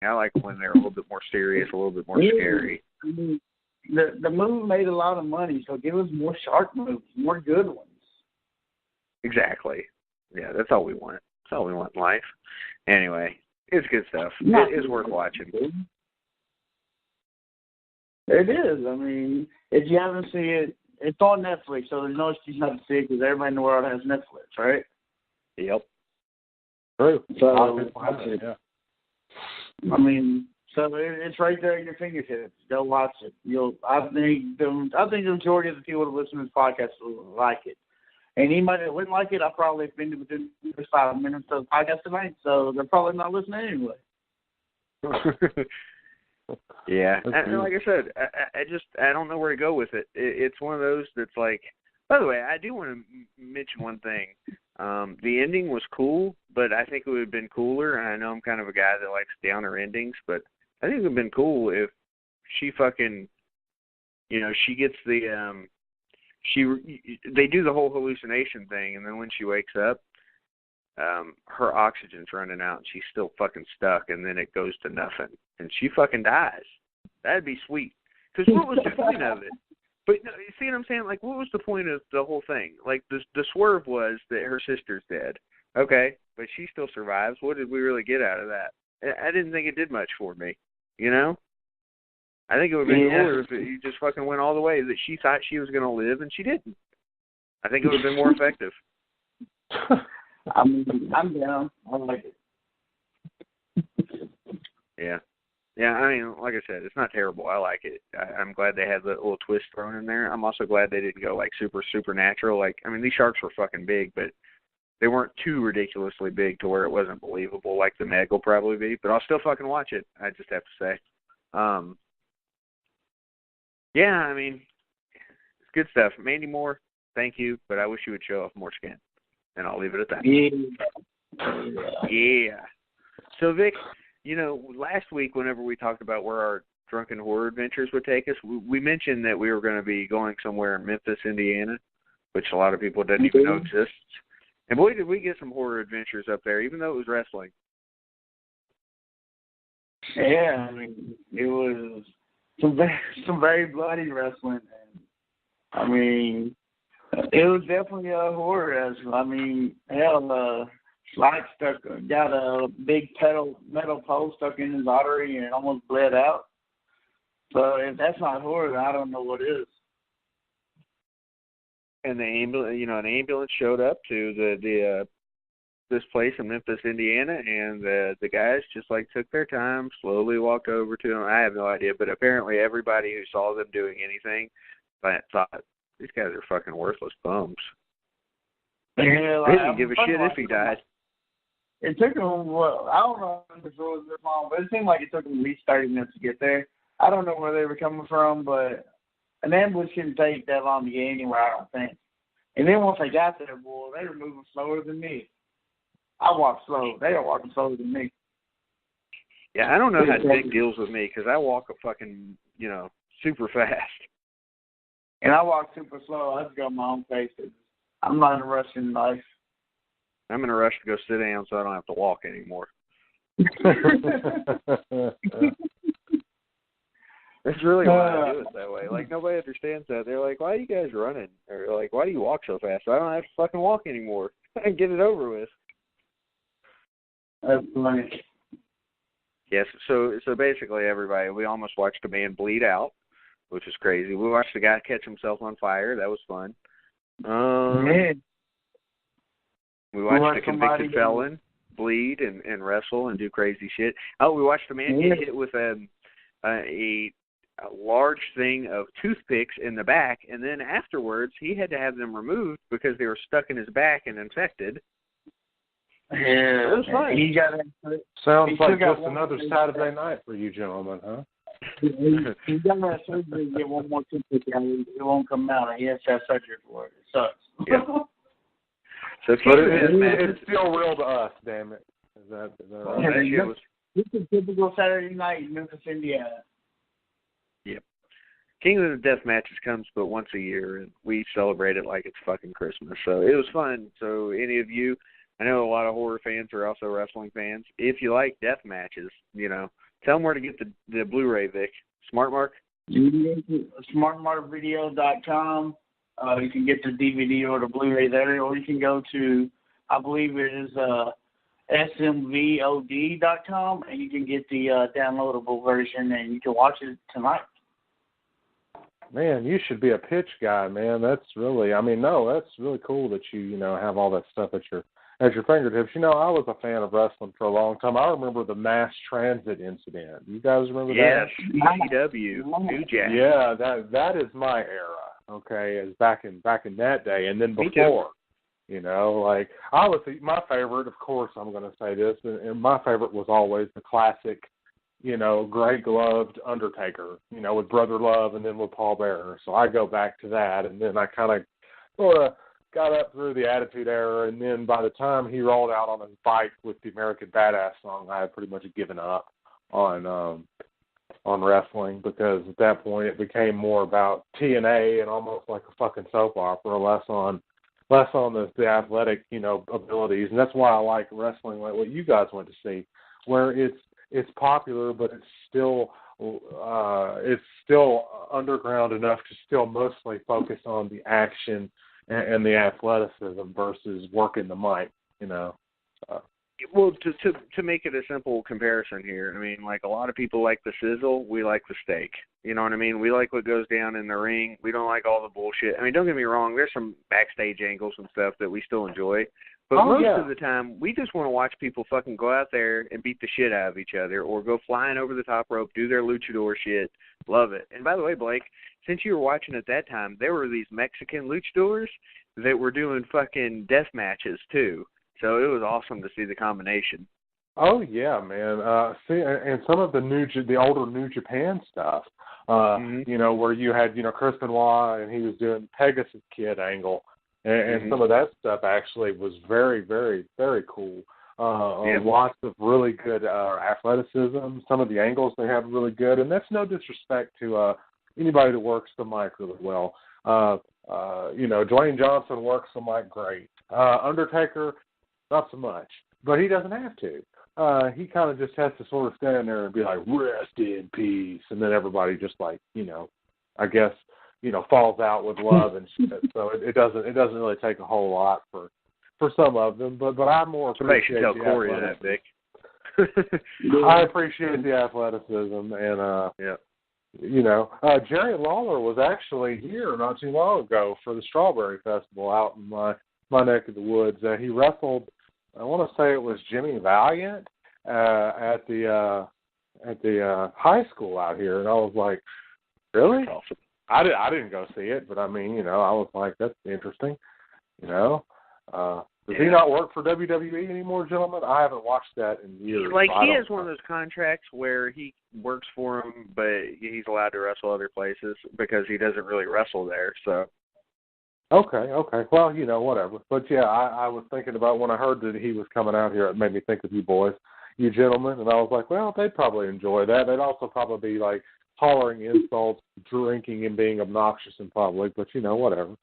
I like when they're a little bit more serious, a little bit more scary. I mean, the movie made a lot of money, so give us more shark movies, more good ones. Exactly. Yeah, that's all we want. That's all we want in life. Anyway, it's good stuff. It is worth watching. It is. I mean, if you haven't seen it, it's on Netflix, so there's no excuse not to see it because everybody in the world has Netflix, right? Yep. True. So, yeah. I mean, so it's right there at your fingertips. Go watch it. I think the majority of the people that listen to this podcast will like it. And anybody that wouldn't like it, I probably offended within the first 5 minutes of the podcast tonight, so they're probably not listening anyway. Yeah, and like I said, I don't know where to go with it. It's one of those that's like. By the way, I do want to mention one thing. The ending was cool, but I think it would have been cooler. And I know I'm kind of a guy that likes downer endings, but I think it would have been cool if she fucking, she gets the they do the whole hallucination thing, and then when she wakes up, her oxygen's running out, and she's still fucking stuck, and then it goes to nothing, and she fucking dies. That'd be sweet. Because what was the point of it? But no, you see what I'm saying? Like, what was the point of the whole thing? Like, the swerve was that her sister's dead. Okay, but she still survives. What did we really get out of that? I didn't think it did much for me, I think it would have been cooler if you just fucking went all the way, that she thought she was going to live and she didn't. I think it would have been more effective. I'm down. I like it. Yeah. Yeah, I mean, like I said, it's not terrible. I like it. I'm glad they had the little twist thrown in there. I'm also glad they didn't go, like, super supernatural. Like, I mean, these sharks were fucking big, but they weren't too ridiculously big to where it wasn't believable like the Meg will probably be. But I'll still fucking watch it, I just have to say. Yeah, I mean, it's good stuff. Mandy Moore, thank you, but I wish you would show off more skin. And I'll leave it at that. Yeah. So, Vic, last week whenever we talked about where our drunken horror adventures would take us, we mentioned that we were going to be going somewhere in Memphis, Indiana, which a lot of people didn't even know exists. And boy, did we get some horror adventures up there, even though it was wrestling. Yeah, I mean, it was some very bloody wrestling. And, I mean, it was definitely a horror wrestling. I mean, hell, Slide got a big metal pole stuck in his artery and it almost bled out. So if that's not horror, I don't know what is. And an ambulance showed up to this place in Memphis, Indiana, and the guys just took their time, slowly walked over to him. I have no idea, but apparently everybody who saw them doing anything thought these guys are fucking worthless bums. Yeah, they didn't give a shit if he died. It took them, I don't know if it was this long, but it seemed like it took them at least 30 minutes to get there. I don't know where they were coming from, but an ambulance shouldn't take that long to get anywhere, I don't think. And then once they got there, boy, they were moving slower than me. I walk slow. They are walking slower than me. Yeah, I don't know how Dick deals with me because I walk a fucking, super fast. And I walk super slow. I just go my own pace. I'm not in a rush in life. I'm in a rush to go sit down so I don't have to walk anymore. That's really why I do it that way. Like, nobody understands that. They're like, why are you guys running? Or like, why do you walk so fast? I don't have to fucking walk anymore. I get it over with. That's funny. Yes, so basically, everybody, we almost watched a man bleed out, which is crazy. We watched a guy catch himself on fire. That was fun. We watched a convicted felon bleed and wrestle and do crazy shit. Oh, we watched a man get hit with a large thing of toothpicks in the back, and then afterwards he had to have them removed because they were stuck in his back and infected. Yeah, it was fun. Sounds like just another Saturday night for you gentlemen, huh? He's got to have surgery to get one more toothpick out. It won't come out. He has to have surgery for it. It sucks. Yeah. So it's still real to us, damn it. Is that right? This is typical Saturday night in Memphis, Indiana. Yep. King of the Death Matches comes but once a year, and we celebrate it like it's fucking Christmas. So it was fun. So any of you, I know a lot of horror fans are also wrestling fans. If you like death matches, Tell them where to get the Blu-ray, Vic. Smart Mark? You can go to smartmarkvideo.com. You can get the DVD or the Blu-ray there, or you can go to, I believe it is smvod.com, and you can get the downloadable version, and you can watch it tonight. Man, you should be a pitch guy, man. That's really cool that you have all that stuff at your fingertips. I was a fan of wrestling for a long time. I remember the mass transit incident. You guys remember that? Yes, ECW, New Jack. Yeah, that is my era. Okay, as back in that day, and then before. My favorite, of course, I'm going to say this, and my favorite was always the classic, gray gloved Undertaker, with Brother Love and then with Paul Bearer. So I go back to that, and then I kind of sort of got up through the Attitude Era, and then by the time he rolled out on his bike with the American Badass song, I had pretty much given up on wrestling, because at that point it became more about TNA and almost like a fucking soap opera, less on the athletic, abilities. And that's why I like wrestling like what you guys went to see, where it's popular, but it's still underground enough to still mostly focus on the action and the athleticism versus working the mic, Well, to make it a simple comparison here, I mean, like a lot of people like the sizzle, we like the steak. You know what I mean? We like what goes down in the ring. We don't like all the bullshit. I mean, don't get me wrong, there's some backstage angles and stuff that we still enjoy. But most of the time, we just want to watch people fucking go out there and beat the shit out of each other, or go flying over the top rope, do their luchador shit. Love it. And by the way, Blake, since you were watching at that time, there were these Mexican luchadors that were doing fucking death matches too. So it was awesome to see the combination. Oh yeah, man. And some of the older New Japan stuff, where you had Chris Benoit and he was doing Pegasus Kid angle, and some of that stuff actually was very, very, very cool. Lots of really good athleticism. Some of the angles they have really good, and that's no disrespect to anybody that works the mic really well. Dwayne Johnson works the mic great. Undertaker, not so much, but he doesn't have to. He kind of just has to sort of stand there and be like, rest in peace, and then everybody just falls out with love and shit. So it doesn't really take a whole lot for some of them, but I more appreciate tell Corey that, Vic. I appreciate the athleticism, and Jerry Lawler was actually here not too long ago for the Strawberry Festival out in my neck of the woods. He wrestled, I want to say it was Jimmy Valiant at the high school out here, and I was like, really? Awesome. I didn't go see it, but I mean, I was like, that's interesting. Does he not work for WWE anymore, gentlemen? I haven't watched that in years. He has one of those contracts where he works for him, but he's allowed to wrestle other places because he doesn't really wrestle there. So. Okay. Well, whatever. But yeah, I was thinking about when I heard that he was coming out here, it made me think of you boys, you gentlemen, and I was like, well, they'd probably enjoy that. They'd also probably be like hollering insults, drinking, and being obnoxious in public. But whatever.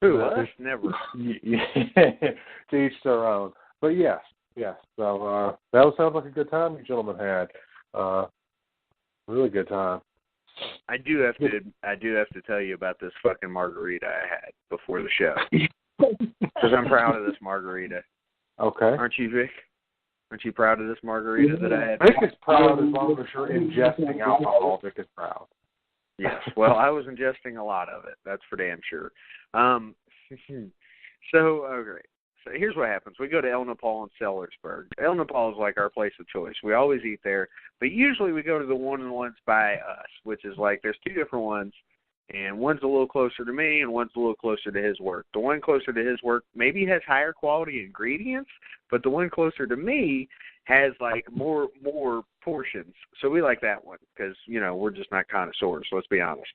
Who us? Never. To each their own. But yes. So that sounds like a good time you gentlemen had. Really good time. I do have to tell you about this fucking margarita I had before the show, because I'm proud of this margarita. Okay. Aren't you, Vic? Aren't you proud of this margarita that I had? Vic is proud as long as you're ingesting alcohol. Vic is proud. Yes. Well, I was ingesting a lot of it. That's for damn sure. So here's what happens. We go to El Nepal in Sellersburg. El Nepal is like our place of choice. We always eat there, but usually we go to the ones by us, which is like there's two different ones, and one's a little closer to me and one's a little closer to his work. The one closer to his work maybe has higher quality ingredients, but the one closer to me has like more portions. So we like that one because, we're just not connoisseurs, let's be honest.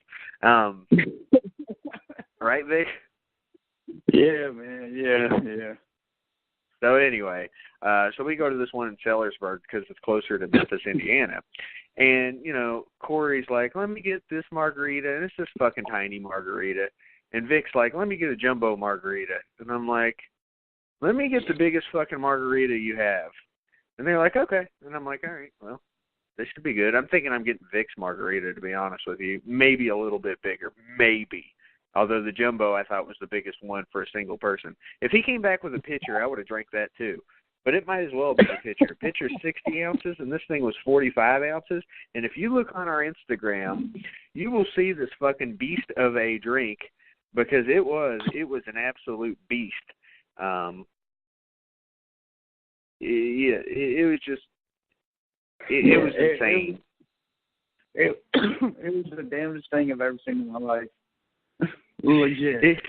Right, Vic? Yeah, man. Yeah. So anyway, so we go to this one in Sellersburg because it's closer to Memphis, Indiana. And, Corey's like, let me get this margarita, and it's this fucking tiny margarita. And Vic's like, let me get a jumbo margarita. And I'm like, let me get the biggest fucking margarita you have. And they're like, okay. And I'm like, all right, well, This should be good. I'm thinking I'm getting Vic's margarita, to be honest with you. Maybe a little bit bigger. Maybe. Although the jumbo I thought was the biggest one for a single person. If he came back with a pitcher, I would have drank that too. But it might as well be a pitcher. Pitcher's 60 ounces, and this thing was 45 ounces. And if you look on our Instagram, you will see this fucking beast of a drink because it was an absolute beast. It was just, it was insane. It was the damnedest thing I've ever seen in my life. Legit.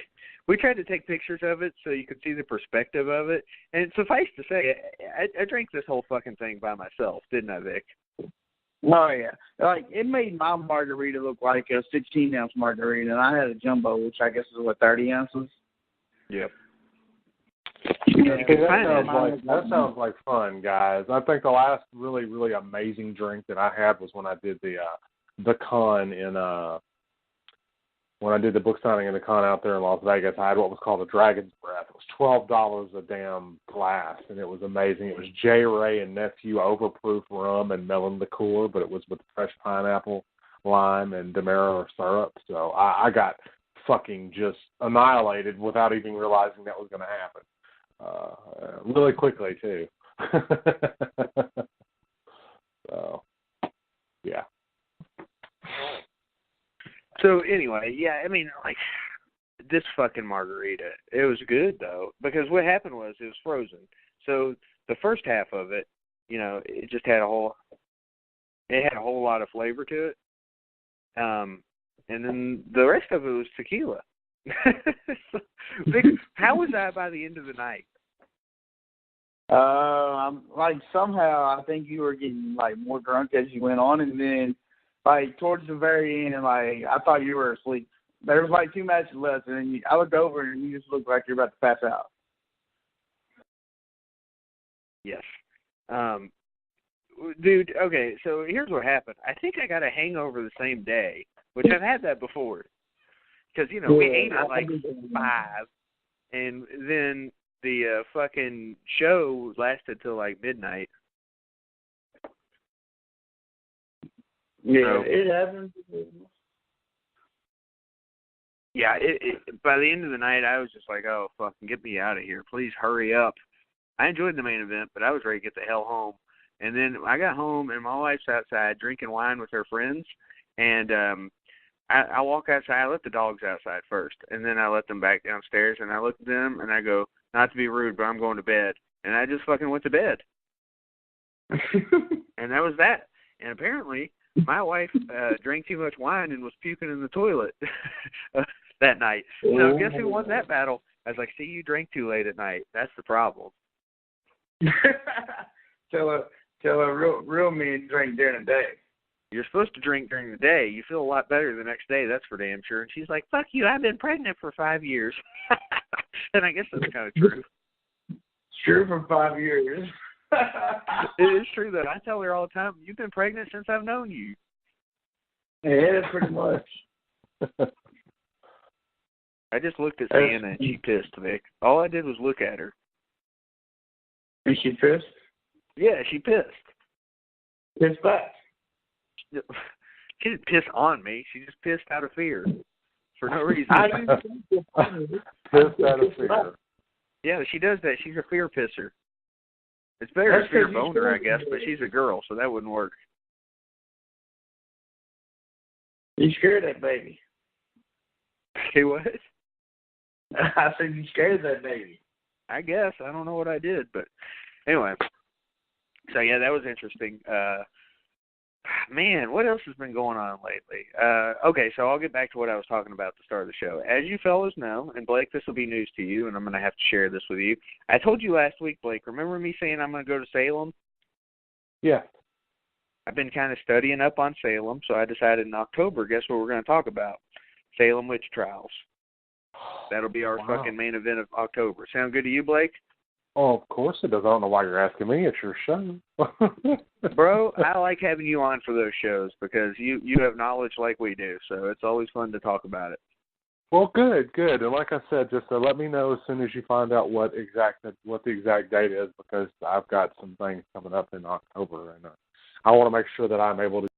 We tried to take pictures of it so you could see the perspective of it. And suffice to say, I drank this whole fucking thing by myself, didn't I, Vic? Oh, yeah. Like, it made my margarita look like a 16-ounce margarita, and I had a jumbo, which I guess is, 30 ounces? Yep. Yeah, that sounds like fun, guys. I think the last really, really amazing drink that I had was when I did the con in when I did the book signing in the con out there in Las Vegas. I had what was called a Dragon's Breath. It was $12 a damn glass, and it was amazing. It was J. Ray and Nephew overproof rum and melon liqueur, but it was with fresh pineapple, lime, and Demerara syrup. So I got fucking just annihilated without even realizing that was going to happen. Really quickly, too. So, yeah. So, anyway, yeah, I mean, like, this fucking margarita, it was good, though, because what happened was it was frozen. So, the first half of it, you know, it just had a whole lot of flavor to it. And then the rest of it was tequila. So, Vic, how was I by the end of the night? Like, somehow I think you were getting, more drunk as you went on, and then, towards the very end, I thought you were asleep. There was, 2 matches left, and then I looked over, and you just looked like you're about to pass out. Yes. Dude, okay, so here's what happened. I think I got a hangover the same day, which I've had that before. Because, you know, we ate at 5, and then the fucking show lasted till midnight. Yeah, so, it happens. Yeah, by the end of the night, I was just like, oh, fucking get me out of here. Please hurry up. I enjoyed the main event, but I was ready to get the hell home. And then I got home, and my wife's outside drinking wine with her friends, and I walk outside. I let the dogs outside first, and then I let them back downstairs, and I look at them, and I go, not to be rude, but I'm going to bed. And I just fucking went to bed. And that was that. And apparently, my wife drank too much wine and was puking in the toilet that night. So guess who won that battle? I was like, see, you drank too late at night. That's the problem. Tell a real man drink during the day. You're supposed to drink during the day. You feel a lot better the next day, that's for damn sure. And she's like, fuck you, I've been pregnant for 5 years. And I guess that's kind of true. True for 5 years. It is true, though. I tell her all the time, you've been pregnant since I've known you. Yeah, pretty much. I just looked at Sienna and she pissed, Vic. All I did was look at her. And she pissed? Yeah, she pissed. Pissed back? She didn't piss on me. She just pissed out of fear. For no reason. Pissed out of fear. Yeah, she does that. She's a fear pisser. It's better to fear boner, I guess, but she's a girl, so that wouldn't work. You scared that baby. Say what? I said you scared that baby. I guess. I don't know what I did, but anyway. So, yeah, that was interesting. Man, what else has been going on lately? Okay, so I'll get back to what I was talking about at the start of the show. As you fellas know, and Blake, this will be news to you, and I'm going to have to share this with you. I told you last week, Blake, remember me saying I'm going to go to Salem? Yeah. I've been kind of studying up on Salem, so I decided in October, guess what we're going to talk about? Salem witch trials. That'll be our fucking main event of October. Sound good to you, Blake? Oh, of course it does. I don't know why you're asking me. It's your show. Bro, I like having you on for those shows because you have knowledge like we do, so it's always fun to talk about it. Well, good. And like I said, just let me know as soon as you find out what the exact date is, because I've got some things coming up in October, and I want to make sure that I'm able to